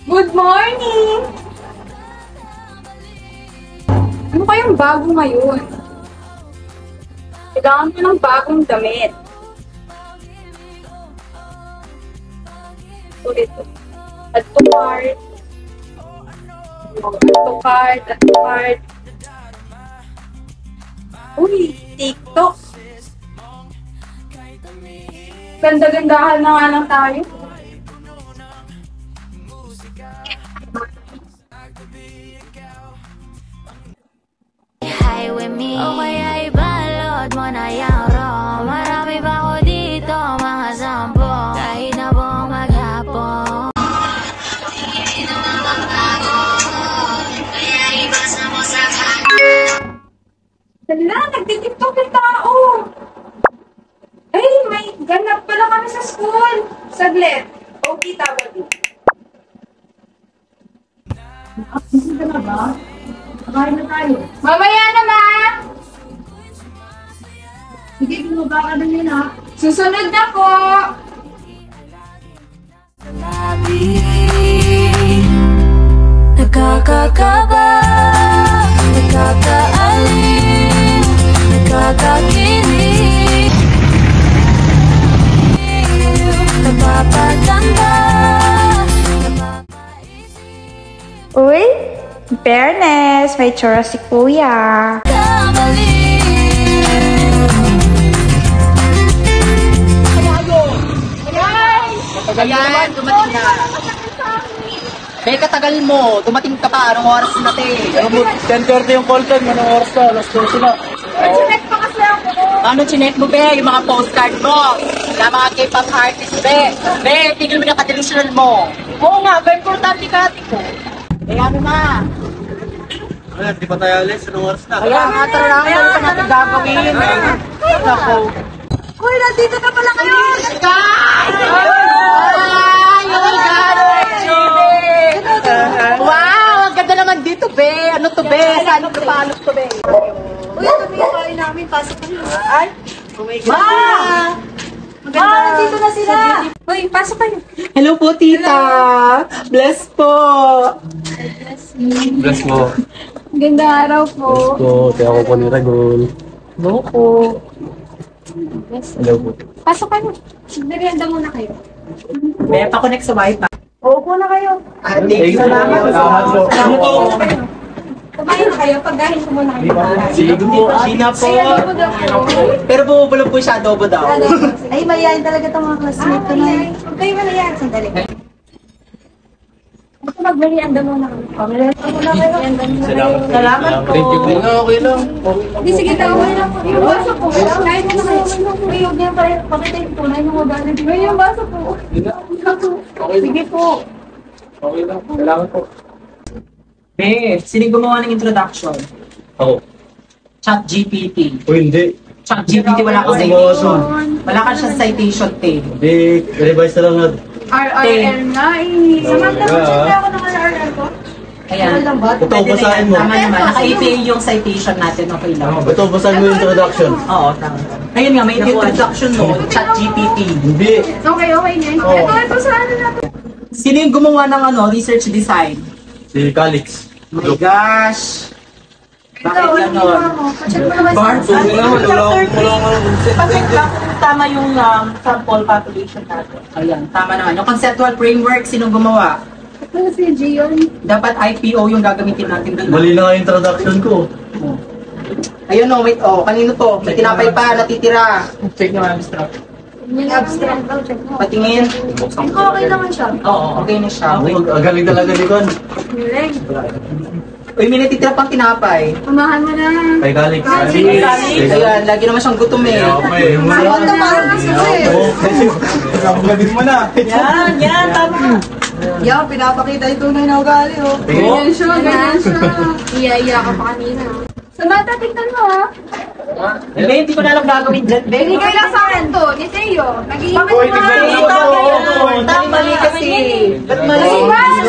Good morning! Ano kayang bago ngayon? Kailangan ko ng bagong damit. Ulit. Add to cart. Add to cart. Uy, TikTok. Ganda-gandahan na nga lang tayo. Hi with me. O kaya ibalot mo na yung raw. Marami pa ko dito, mga sampo. Kahit na buong maghapon. Dala, nagtitiktok yung tao. Ay, may ganap pala kami sa school. Saglit. Okay, tawag din. Nakakasing ka na ba? Kakain na tayo. Mamaya na, ma! Sige, bumaba ka na yun, ha? Susunod na po! Nakakakaba, nakakaalim, nakakakilig, napapaganda, napapaisip, Uy, in fairness, may tsura si kuya. Katagal mo naman, dumating na. Be, katagal mo. Dumating ka pa. Anong oras natin? 10:30 yung call time. Anong oras ka? Alas 12 na. Chinek pa kasi ako. Ano chinek mo, be? Yung mga postcard mo. Yung mga K-pop artist, be. Be, tigil mo na ka-delusional mo. Oo nga, be, importante ka ko. Eh, ano na? Ay, di pa tayo alis. Anong oras na? Kaya nga, tara na. Ano pa natin gagawin? Ako. Uy, nandito na pala kayo! Guys! Ay, oh my God! Wow! Ang ganda naman dito, be. Ano to, be? Saan ito palok to, be? Uy, ito yung kain namin. Pasok na yun. Ay! Oh my God! Ma, nandito na sila. Uy, pasok kayo. Hello po, tita. Bless po. Bless mo. Ganda araw po. Bless ko. Kaya ako po ni Ragol. Hello po. Hello po. Pasok kayo. Merienda muna kayo. May pa-connect sa wifi. Opo na kayo. Thank you. Salamat. Kumain na kayo. Pagdahin ko muna kayo. Sige po. Sina po. Pero bumubulong po siya, adobo daw. Ay, mayayain talaga itong mga classmate ko na. Huwag kayo malayan. Sandali. Gusto mag-merienda muna kami. Merienda muna kayo. Salamat po. Thank you po. Okay lang. Hindi, sige daw. Okay lang po. Yung baso po. Kahit na kayo. Uy, huwag niyo pa rin. Pakita yung tunay ng magalit. Uy, yung baso po. Sige po. Okay lang. Kailangan po. Sino gumawa ng introduction? Ako. ChatGPT. O hindi. ChatGPT wala ka citation. Wala ka siyang citation table. Hindi. Revise na lang natin. RRL nga eh. Samantha mo, check ako ng RRL ko. Ayan. Ito, basahin mo. Tama naman. Naka-APA yung citation natin. Okay lang. Ito, basahin mo yung introduction. Oo, tama. Ayun nga, may introduction mo. ChatGPT. Hindi. Okay, okay niya. Ito sa ano natin. Sino yung gumawa ng research design? Si Calix. Oh my gosh! Bakit gano'n? Check mo naman Barnes, sa Pacheck lang kung tama yung sample population natin. Ayan, tama naman. Yung conceptual framework, sino gumawa? Ito si Gion. Dapat IPO yung gagamitin natin doon. Mali na nga yung introduction ko. Ayun o, wait, kanino to? May tinapay pa, natitira. Check nyo, abstract. Yung abstract daw, check mo. Patingin. Okay naman siya. Oo, okay na siya. Ang galing talaga ni Con. Galing. Uy, may natitira pang tinapay. Umahan mo na. Kay Calix. Ayan, lagi naman siyang gutom eh. Ayun na parang gusto ko eh. Gabin mo na. Yan, tama. Yan, pinapakita yung tunay na ugali oh. Ganyan siya, ganyan siya. Iya-iya ka pa kanina. Samantha, tingnan mo ha. Hindi ko na alam gagawin dyan. Binigay lang sa akin to, ni Teo. Nag-iimbit Uy, na. tignan mo. Tama mali kasi. Ba't mali?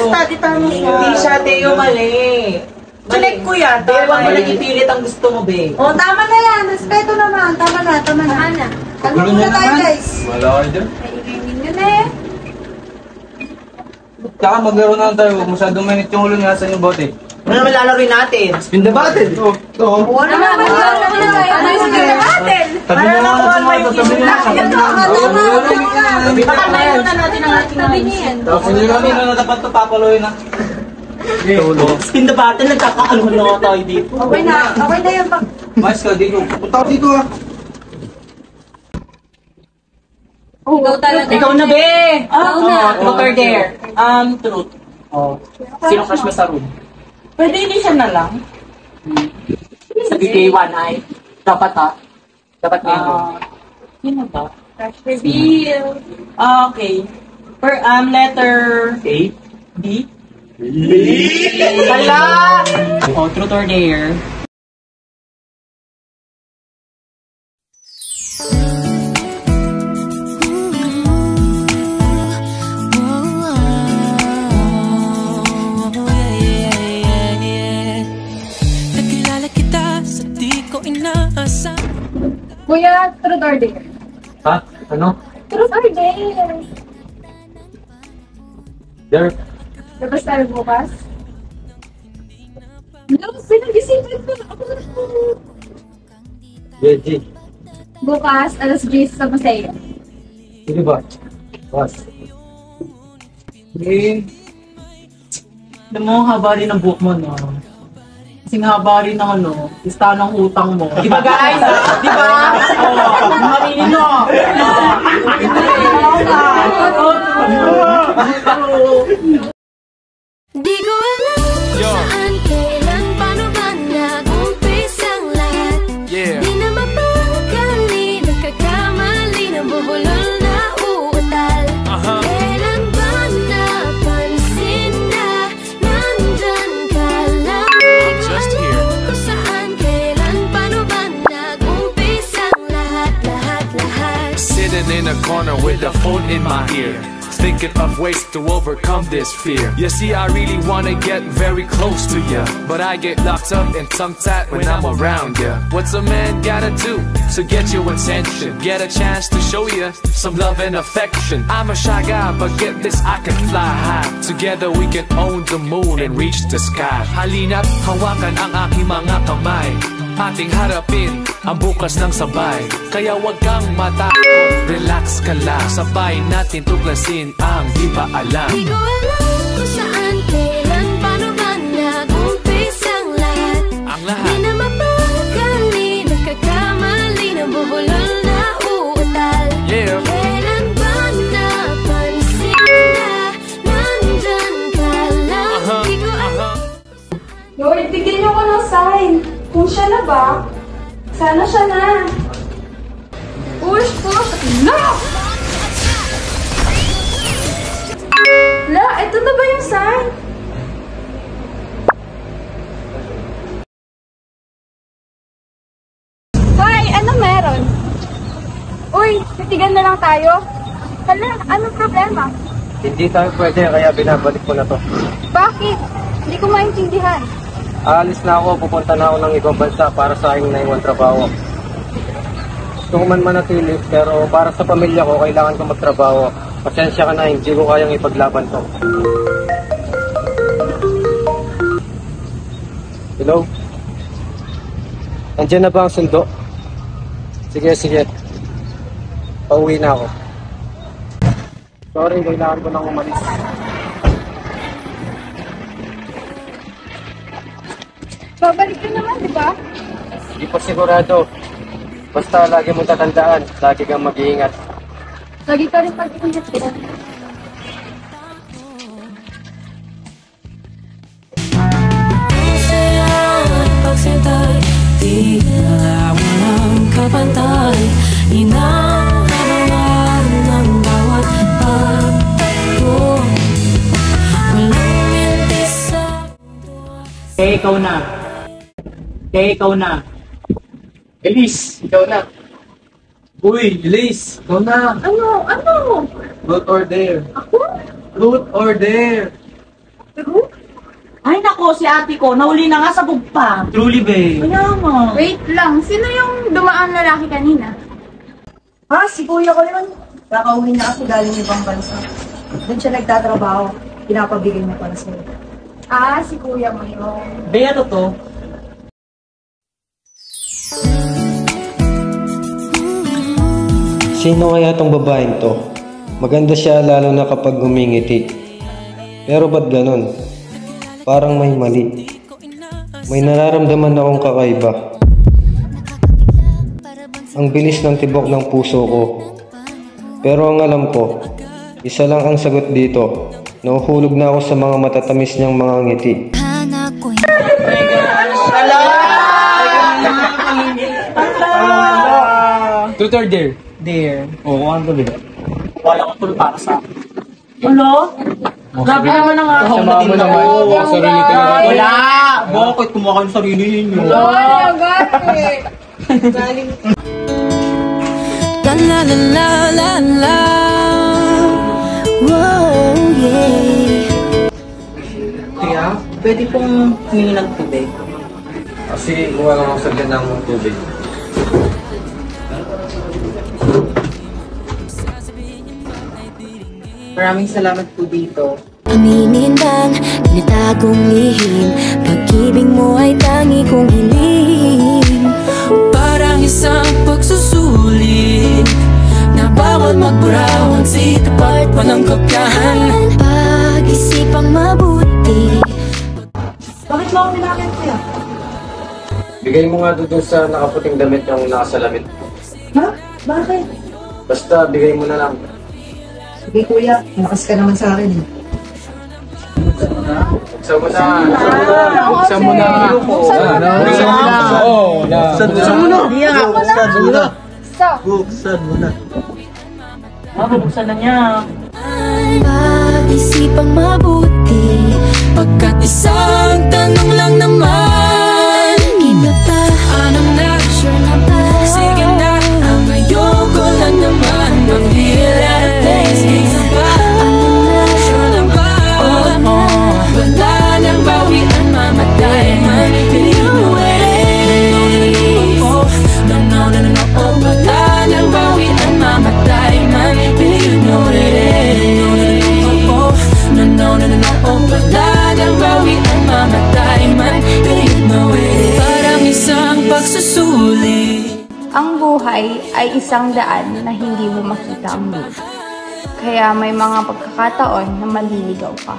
Study time siya. Hindi siya, Teo, mali. Check ko yan. Teo, wag mo nang ipilit ang gusto mo, be. Oh, tama na yan. Respeto naman. Tama na, tama na. Ana. Kalma muna tayo, guys. Wala ka dyan. Ay, ingay ninyo na eh. Tsaka maglaro na lang tayo. Huwag masyadong mainit yung ulo nga sa inyong bote. Ano naman lalaroin natin? Spin the bottle. Oo. Ano naman lalaroin natin? Ano yung sige natin? Tabi na lang sa mga tabi na lang. Pakalmayin muna natin ang ating mindset. Tapos hindi kami na dapat ito papaloy na. Spin the bottle, nagkakaano na tayo dito. Okay na yung pag... Mas ka dito. Punta ko dito ah. Ikaw talaga. Ikaw na, be! Ikaw na. Truth or dare? Truth. Oh. Sino crush mo sa room? Pwede hindi siya na lang. Sabi kay One Eye. Dapat ha? Dapat ngayon. Sino ba? Crush reveal. Okay. Letter A? B? Hala! Oh, truth or dare? Kuya, truth or dare? Ha? Ano? Truth or dare? There. Labas tayo bukas? No, pinag-isipan ko. Reggie. Bukas, alas 10 sa Paseo. Sige ba? Was. Alam mo, haba rin ang buhok mo, no? Kasing haba rin ng listahan ng utang mo. Di ba, guys? Di ba? Oo, marinin mo. Di ko alam saan, kailan, paano ba nag-umpisang lahat. Di na mapagkali, nagkakamali, nabubulol na uutal. Kailan ba napansin na nandyan ka lang? Di ko alam kung saan, kailan, paano ba nag-umpisang lahat. Sitting in a corner with the phone in my ear, thinking of ways to overcome this fear. You see, I really wanna get very close to ya, but I get locked up and tongue-tied when I'm around ya. What's a man gotta do to get your attention? Get a chance to show ya some love and affection. I'm a shy guy, but get this, I can fly high. Together we can own the moon and reach the sky. Halina't hawakan ang aking mga kamay, ating harapin ang bukas ng sabay. Kaya wag kang matakot, relax ka lang, sabay natin tuklasin ang di pa alam. Di ko alam kung saan, kailan, paano ba nag-umpisang lahat. Ang lahat. Di na mapagkali, nagkakamali, nabubulol na uutal. Yeah. Kailan ba napansin na nandyan ka lang? Di ko alam. Lord, bigyan niyo ko ng sign. Kung siya na ba, sana siya na. Push! No! La, ito na ba yung sign? Hoy, ano meron? Uy, titigan na lang tayo. Hala, anong problema? Hindi tayo pwede kaya binabalik ko na to. Bakit? Hindi ko maintindihan. Aalis na ako, pupunta na ako ng ibang bansa para sa aking naiwan trabaho. Gusto ko man manatili, pero para sa pamilya ko, kailangan ko magtrabaho. Pasensya ka na, hindi ko kayang ipaglaban to. Hello? Nandiyan na ba ang sundo? Sige. Pauwi na ako. Sorry, kailangan ko nang umalis. Babalik ka naman, di ba? Hindi pa sigurado. Basta lagi mong tatandaan, lagi kang mag-iingat. Lagi ka rin pag-ingat ko. Pagsintay, tila walang kapantay. Inahabawan ng bawat pagtakbo. Walang mintis sa Kaya ikaw na. Elise, ikaw na. Uy, Elise, ikaw na. Ano? Truth or dare? Ako? Truth or dare? True? Ay nako, si ate ko, nahuli na nga sa bugpa. Truly, babe. Kaya nga. Wait lang, sino yung dumaang lalaki kanina? Si kuya ko yun. Kakauwi na kasi galing ibang bansa. Doon siya nagtatrabaho. pinapabigay niya para sa'yo. Ah, si kuya mo yun. Be, ano to? Sino kaya tong babaeng to? Maganda siya lalo na kapag humingiti. Pero ba't ganon? Parang may mali. May nararamdaman akong kakaiba. Ang bilis ng tibok ng puso ko. Pero ang alam ko, isa lang ang sagot dito. Nahuhulog na ako sa mga matatamis niyang mga ngiti. Truth or dare? Dare. Oo, ano to, diba? Wala ko tuloy para sa akin. Hello? Grabe naman ang ako. Sama mo naman. Sarili ko naman. Wala! Bakit kumuha kayo ng sarili ninyo? Wala, gano'n. Galing. La la la la la la. Whoa, yeah. Kaya, pwede pong humingi ng tubig. Kasi kuha lang ako sa ganda ng tubig. Maraming salamat po dito. Aminin bang tinatagong lihim, pag-ibig mo ay tangi kong hiling. Parang isang pagsusulit na bawal magburawan sa tapat pa ng kakahan. Pag-isipang mabuti. Bakit mo ako nilakit kuya? Bigay mo nga doon sa nakaputing damit yung nakasalamin. Ha? Bakit? Basta bigay mo na lang. Sige kuya, malakas ka naman sa akin eh. Buksan mo na. Buksan mo na. Buksan mo na. Buksan mo na. Buksan mo na. Buksan mo na. Bubuksan na niya. Pag-isipang mabuti, pagkat isang tanong lang naman. Kita pa, anong na, sure na ba? Sige na, ang ayoko lang naman mag-feel at taste. Kita pa, anong na, sure na ba? Wala nang bawian, mamatay man. You know it is. No, wala nang bawian, mamatay man. You know it is. No, wala nang bawian, mamatay man. You know it is. Parang isang pagsusuli. Ang buhay ay isang daan na hindi mo makita ang dulo. Kaya may mga pagkakataon na maliligaw ka.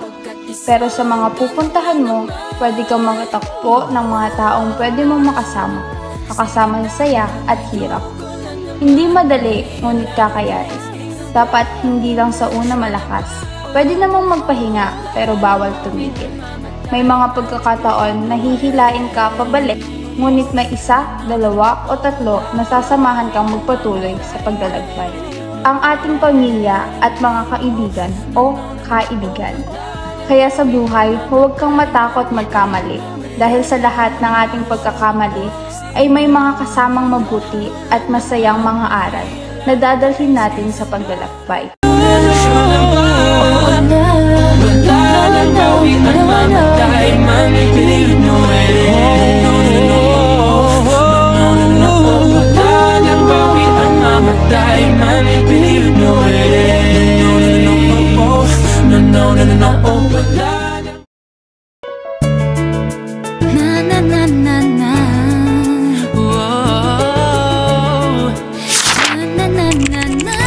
Pero sa mga pupuntahan mo, pwede kang makatakbo ng mga taong pwede mong makasama. Makasama sa saya at hirap. Hindi madali, ngunit kakayanin. Dapat hindi lang sa una malakas. Pwede namang magpahinga, pero bawal tumigil. May mga pagkakataon na hihilain ka pabalik, ngunit may isa, dalawa o tatlo na sasamahan kang magpatuloy sa paglalakbay. Ang ating pamilya at mga kaibigan o kaibigan. Kaya sa buhay, huwag kang matakot magkamali. Dahil sa lahat ng ating pagkakamali ay may mga kasamang mabuti at masayang mga aral na dadalhin natin sa paglalakbay. Wala nang bawian, mamatay man. You know it is. Wala nang bawian, mamatay man. You know it is. No, wala nang na na na na. Whoa. Na na na na.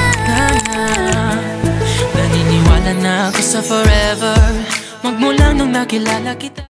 Naniniwala na ako sa forever, magmula nung nakilala kita.